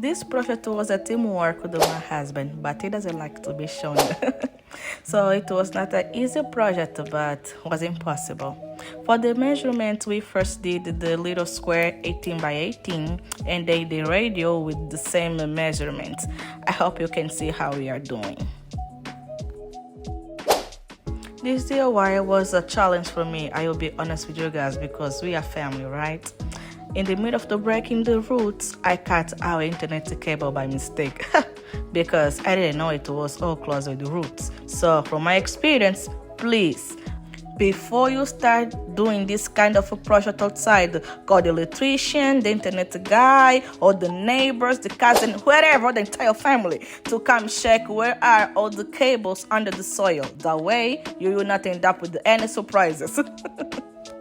This project was a teamwork with my husband, but he doesn't like to be shown. So it was not an easy project, but was impossible. For the measurement, we first did the little square 18 by 18 and then the radio with the same measurement. I hope you can see how we are doing. This DIY was a challenge for me, I will be honest with you guys, because we are family, right? In the middle of the breaking the roots, I cut our internet cable by mistake because I didn't know it was all close with the roots. So from my experience, please, before you start doing this kind of a project outside, call the electrician, the internet guy, or the neighbors, the cousin, wherever, the entire family, to come check where are all the cables under the soil. That way, you will not end up with any surprises.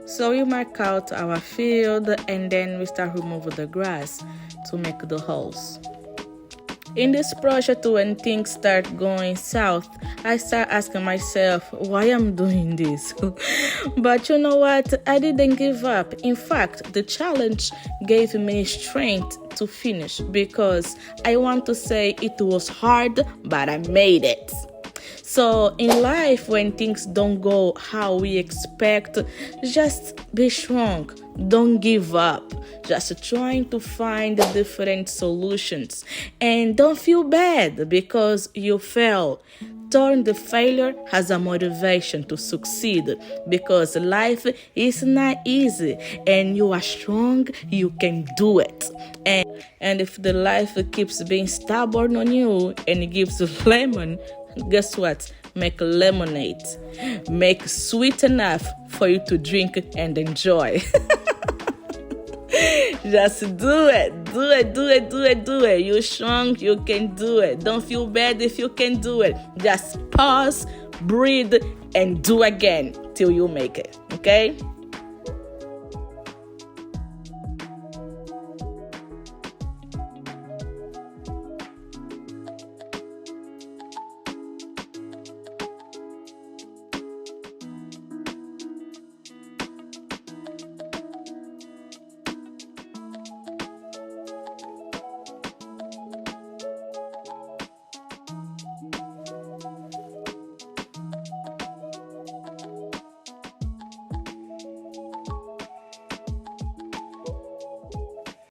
So we mark out our field and then we start removing the grass to make the holes. In this project, when things start going south, I start asking myself why I'm doing this. But you know what? I didn't give up. In fact, the challenge gave me strength to finish because I want to say it was hard, but I made it. So in life, when things don't go how we expect, just be strong. Don't give up. Just trying to find different solutions. And don't feel bad because you fail. Turn the failure as a motivation to succeed, because life is not easy and you are strong, you can do it. And if the life keeps being stubborn on you and it gives you lemon, guess what? Make lemonade. Make sweet enough for you to drink and enjoy. Just do it. Do it. You're strong, you can do it. Don't feel bad if you can do it. Just pause, breathe, and do again till you make it. Okay?